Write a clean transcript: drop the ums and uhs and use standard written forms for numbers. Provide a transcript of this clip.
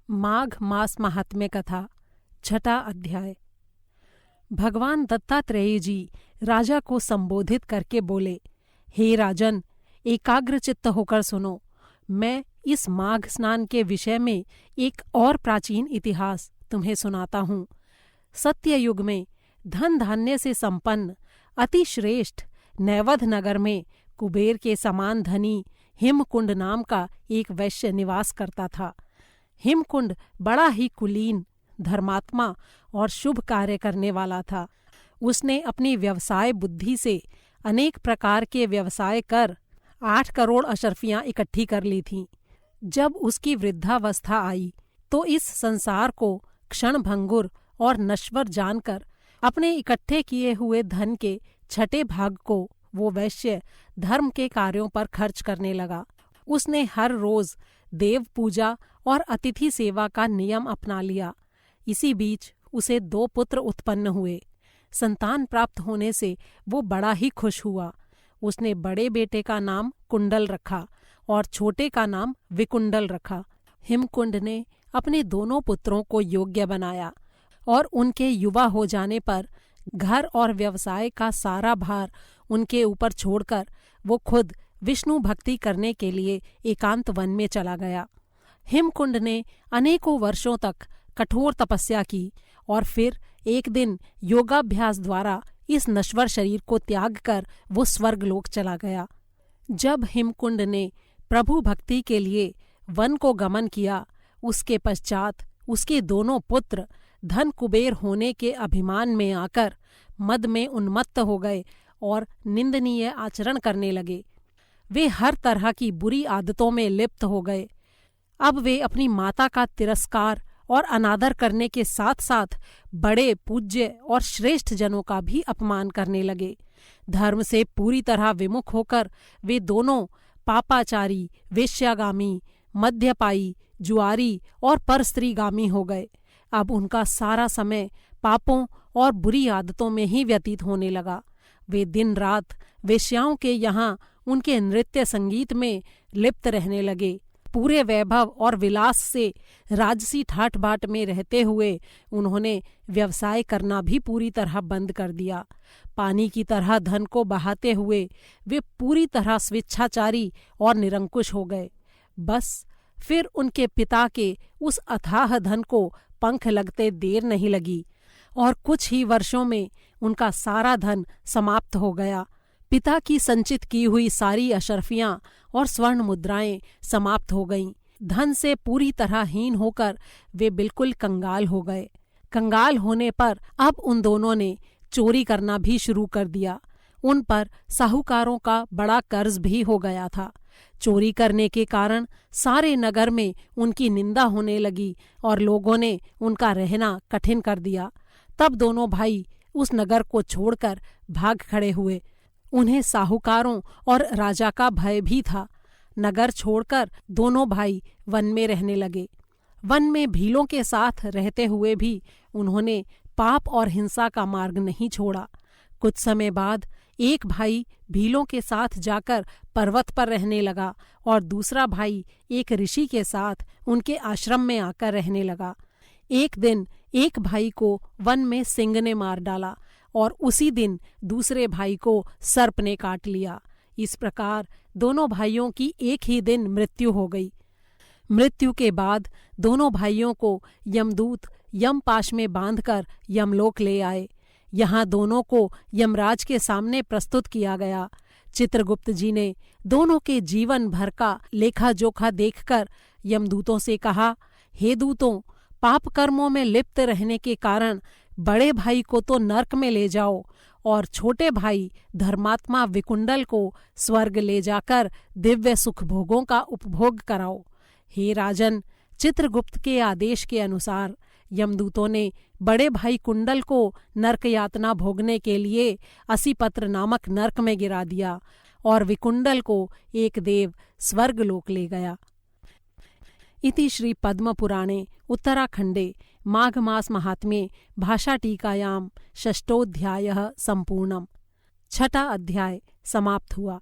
माघ मास महात्म्य कथा, छठा अध्याय। भगवान दत्तात्रेय जी राजा को संबोधित करके बोले, हे राजन, एकाग्रचित्त होकर सुनो। मैं इस माघ स्नान के विषय में एक और प्राचीन इतिहास तुम्हें सुनाता हूँ। सत्ययुग में धन धान्य से संपन्न अति श्रेष्ठ नैवध नगर में कुबेर के समान धनी हिमकुंड नाम का एक वैश्य निवास करता था। हिमकुंड बड़ा ही कुलीन, धर्मात्मा और शुभ कार्य करने वाला था। उसने अपनी व्यवसाय बुद्धि से अनेक प्रकार के व्यवसाय कर 8 करोड़ अशर्फियां इकट्ठी कर ली थीं। जब उसकी वृद्धावस्था आई तो इस संसार को क्षणभंगुर और नश्वर जानकर अपने इकट्ठे किए हुए धन के 6ठे भाग को वो वैश्य धर्म के कार्यों पर खर्च करने लगा। उसने हर रोज देव पूजा और अतिथि सेवा का नियम अपना लिया। इसी बीच उसे 2 पुत्र उत्पन्न हुए। संतान प्राप्त होने से वो बड़ा ही खुश हुआ। उसने बड़े बेटे का नाम कुंडल रखा और छोटे का नाम विकुंडल रखा। हिमकुंड ने अपने दोनों पुत्रों को योग्य बनाया और उनके युवा हो जाने पर घर और व्यवसाय का सारा भार उनके ऊपर छोड़कर वो खुद विष्णु भक्ति करने के लिए एकांत वन में चला गया। हिमकुंड ने अनेकों वर्षों तक कठोर तपस्या की और फिर एक दिन योगाभ्यास द्वारा इस नश्वर शरीर को त्याग कर वो स्वर्गलोक चला गया। जब हिमकुंड ने प्रभु भक्ति के लिए वन को गमन किया, उसके पश्चात उसके दोनों पुत्र धन कुबेर होने के अभिमान में आकर मद में उन्मत्त हो गए और निंदनीय आचरण करने लगे। वे हर तरह की बुरी आदतों में लिप्त हो गए। अब वे अपनी माता का तिरस्कार और अनादर करने के साथ साथ बड़े पूज्य और श्रेष्ठ जनों का भी अपमान करने लगे। धर्म से पूरी तरह विमुख होकर वे दोनों पापाचारी, वेश्यागामी, मद्यपायी, जुआरी और परस्त्रीगामी हो गए। अब उनका सारा समय पापों और बुरी आदतों में ही व्यतीत होने लगा। वे दिन रात वेश्याओं के यहाँ उनके नृत्य संगीत में लिप्त रहने लगे। पूरे वैभव और विलास से राजसी ठाट बाट में रहते हुए उन्होंने व्यवसाय करना भी पूरी तरह बंद कर दिया। पानी की तरह धन को बहाते हुए वे पूरी तरह स्वेच्छाचारी और निरंकुश हो गए। बस फिर उनके पिता के उस अथाह धन को पंख लगते देर नहीं लगी और कुछ ही वर्षों में उनका सारा धन समाप्त हो गया। पिता की संचित की हुई सारी अशर्फियां और स्वर्ण मुद्राएं समाप्त हो गईं। धन से पूरी तरह हीन होकर वे बिल्कुल कंगाल हो गए। कंगाल होने पर अब उन दोनों ने चोरी करना भी शुरू कर दिया। उन पर साहूकारों का बड़ा कर्ज भी हो गया था। चोरी करने के कारण सारे नगर में उनकी निंदा होने लगी और लोगों ने उनका रहना कठिन कर दिया। तब दोनों भाई उस नगर को छोड़कर भाग खड़े हुए। उन्हें साहूकारों और राजा का भय भी था। नगर छोड़कर दोनों भाई वन में रहने लगे। वन में भीलों के साथ रहते हुए भी उन्होंने पाप और हिंसा का मार्ग नहीं छोड़ा। कुछ समय बाद एक भाई भीलों के साथ जाकर पर्वत पर रहने लगा और दूसरा भाई एक ऋषि के साथ उनके आश्रम में आकर रहने लगा। एक दिन एक भाई को वन में सिंह ने मार डाला और उसी दिन दूसरे भाई को सर्प ने काट लिया। इस प्रकार दोनों भाइयों की एक ही दिन मृत्यु हो गई। मृत्यु के बाद दोनों भाइयों को यमदूत यमपाश में बांधकर यमलोक ले आए। यहाँ दोनों को यमराज के सामने प्रस्तुत किया गया। चित्रगुप्त जी ने दोनों के जीवन भर का लेखा जोखा देखकर यमदूतों से कहा, हे दूतों, पाप कर्मों में लिप्त रहने के कारण बड़े भाई को तो नरक में ले जाओ और छोटे भाई धर्मात्मा विकुंडल को स्वर्ग ले जाकर दिव्य सुख भोगों का उपभोग कराओ। हे राजन, चित्रगुप्त के आदेश के अनुसार यमदूतों ने बड़े भाई कुंडल को नरक यातना भोगने के लिए असीपत्र नामक नरक में गिरा दिया और विकुंडल को एक देव स्वर्गलोक ले गया। इति श्री पद्मपुराणे उत्तराखंडे माघ मास महात्म्ये भाषाटीकायां षष्ठोऽध्यायः संपूर्णम्। छठा अध्याय समाप्त हुआ।